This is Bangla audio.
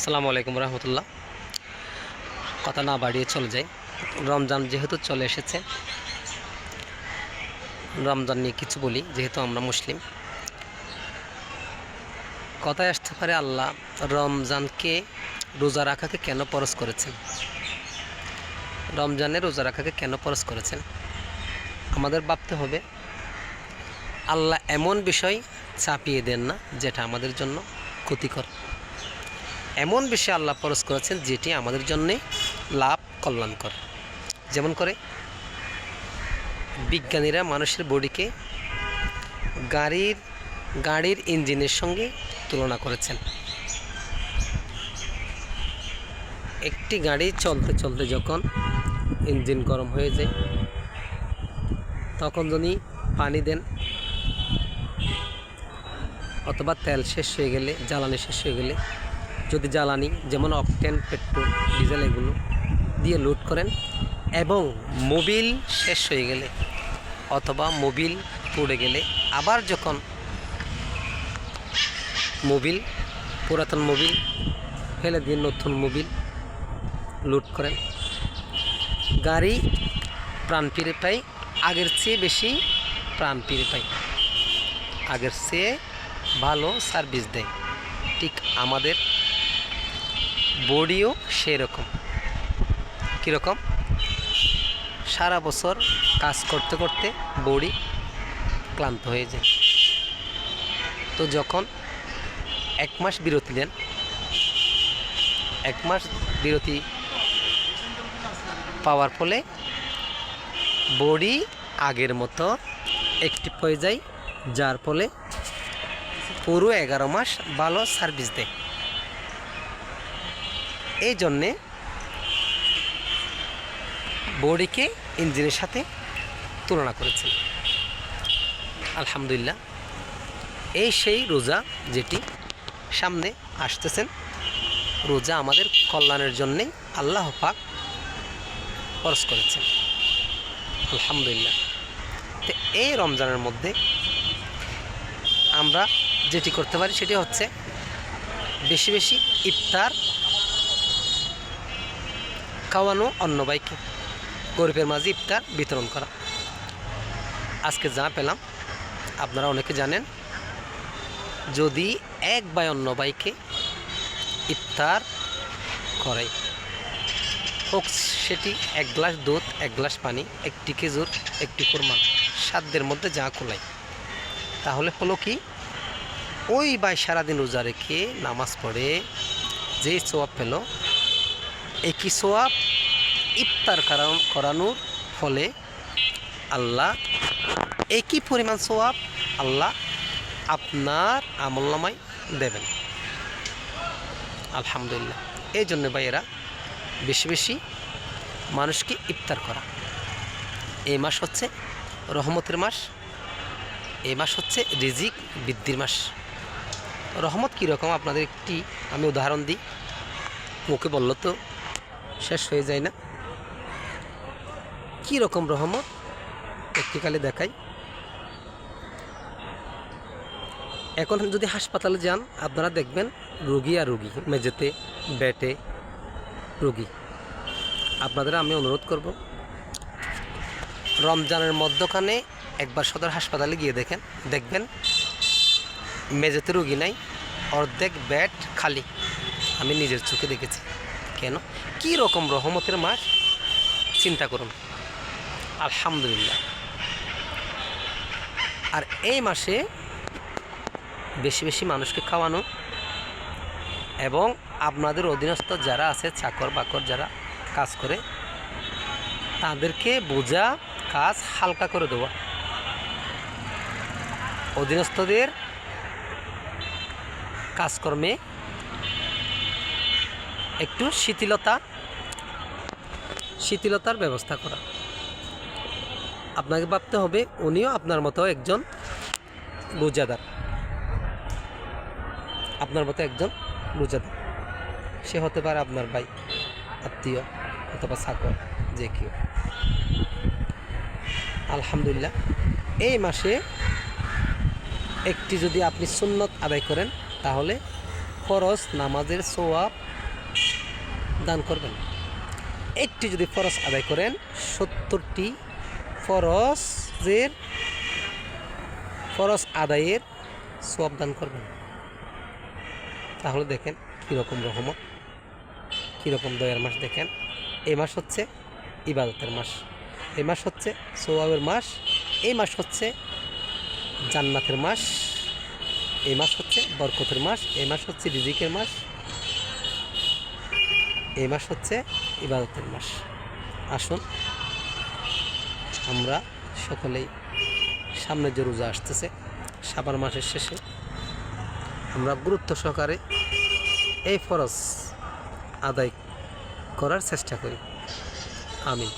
আসসালামু আলাইকুম রহমতুল্লাহ। কথা না বাড়িয়ে চলে যাই। রমজান যেহেতু চলে এসেছে, রমজান নিয়ে কিছু বলি। যেহেতু আমরা মুসলিম, কথায় আসতে পারে আল্লাহ রমজানকে রোজা রাখাকে কেন ফরজ করেছেন, রমজানে রোজা রাখাকে কেন ফরজ করেছেন। আমাদের ভাবতে হবে, আল্লাহ এমন বিষয় চাপিয়ে দেন না যেটা আমাদের জন্য ক্ষতিকর। এমন বিষয় আল্লাহ ফরজ করেছেন যেটি আমাদের জন্যে লাভ কল্যাণকর। যেমন করে বিজ্ঞানীরা মানুষের বডিকে গাড়ির ইঞ্জিনের সঙ্গে তুলনা করেছেন। একটি গাড়ি চলতে চলতে যখন ইঞ্জিন গরম হয়ে যায়, তখন যদি পানি দেন অথবা তেল শেষ হয়ে গেলে, জ্বালানি শেষ হয়ে গেলে, যদি জ্বালানি যেমন অকটেন, পেট্রোল, ডিজেল এগুলো দিয়ে লোড করেন, এবং মোবিল শেষ হয়ে গেলে অথবা মোবিল পুড়ে গেলে আবার যখন পুরাতন মোবিল ফেলে দিয়ে নতুন মোবিল লোড করেন, গাড়ি প্রাণ ফিরে পায়, আগের চেয়ে বেশি প্রাণ ফিরে পায়, আগের চেয়ে ভালো সার্ভিস দেয়। ঠিক আমাদের বডিও সেই রকম। কীরকম? সারা বছর কাজ করতে করতে বডি ক্লান্ত হয়ে যায়। তো যখন এক মাস বিরতি দেন, এক মাস বিরতি পাওয়ার ফলে বডি আগের মতো অ্যাক্টিভ হয়ে যায়, যার ফলে পুরো 11 মাস ভালো সার্ভিস দেয়। এই জন্যে বডিকে ইঞ্জিনের সাথে তুলনা করেছেন। আলহামদুলিল্লাহ, এই সেই রোজা যেটি সামনে আসতেছেন। রোজা আমাদের কল্যাণের জন্যে আল্লাহ পাক ফরজ করেছেন। আলহামদুলিল্লাহ। তো এই রমজানের মধ্যে আমরা যেটি করতে পারি সেটি হচ্ছে বেশি বেশি ইফতার খাওয়ানো, অন্য ভাইকে গরিবের মাঝে ইফতার বিতরণ করা। আজকে যা পেলাম, আপনারা অনেকে জানেন, যদি এক ভাই অন্য ভাইকে ইফতার করে, হোক সেটি 1 গ্লাস দুধ, 1 গ্লাস পানি, একটি খেজুর, একটি কোরমা, সাধ্যের মধ্যে যা কোলায়, তাহলে হলো কি, ওই ভাই সারাদিন রোজা রেখে নামাজ পড়ে যে সোয়াব পেল, একই সোয়াব ইফতার করানোর ফলে আল্লাহ একই পরিমাণ সোয়াব আল্লাহ আপনার আমলনামায় দেবেন। আলহামদুলিল্লাহ। এই জন্য ভাইয়েরা বেশি বেশি মানুষকে ইফতার করা। এই মাস হচ্ছে রহমতের মাস, এই মাস হচ্ছে রিজিক বৃদ্ধির মাস। রহমত কীরকম আপনাদের একটি আমি উদাহরণ দিই, মুখে বলল তো শেষ হয়ে যায় না। কী রকম রহমত প্র্যাকটিক্যালি দেখাই। এখন যদি হাসপাতালে যান, আপনারা দেখবেন রোগী আর রোগী, মেঝেতে বেডে রোগী। আপনাদের আমি অনুরোধ করব, রমজানের মধ্যখানে একবার সদর হাসপাতালে গিয়ে দেখবেন মেঝেতে রোগী নাই, অর্ধেক বেড খালি। আমি নিজের চোখে দেখেছি। কেন? কী রকম রহমতের মাস চিন্তা করুন। আলহামদুলিল্লাহ। আর এই মাসে বেশি বেশি মানুষকে খাওয়ানো, এবং আপনাদের অধীনস্থ যারা আছে, চাকর বাকর যারা কাজ করে, তাদেরকে বোঝা কাজ হালকা করে দেওয়া, অধীনস্থদের কাজকর্মে একটু শিথিলতার ব্যবস্থা করা। আপনাকে ভাবতে হবে উনিও আপনার মতো একজন রোজাদার, আপনার মতো একজন রোজাদার। সে হতে পারে আপনার ভাই, আত্মীয়, অথবা চাকর, যে কেউ। আলহামদুলিল্লাহ। এই মাসে একটি যদি আপনি সুন্নত আদায় করেন, তাহলে ফরজ নামাজের সওয়াব দান করবেন। একটি যদি ফরজ আদায় করেন 70টি ফরজ আদায়ের সওয়াব দান করবেন। তাহলে দেখেন কীরকম রহমত, কীরকম দয়ার মাস। দেখেন এই মাস হচ্ছে ইবাদতের মাস, এই মাস হচ্ছে সওয়াবের মাস, এই মাস হচ্ছে জান্নাতের মাস, এই মাস হচ্ছে বরকতের মাস, এই মাস হচ্ছে রিজিকের মাস, এই মাস হচ্ছে ইবাদতের মাস। আসুন আমরা সকলেই, সামনে যে রোজা আসতেছে শাবান মাসের শেষে, আমরা গুরুত্ব সহকারে এই ফরজ আদায় করার চেষ্টা করি। আমিন।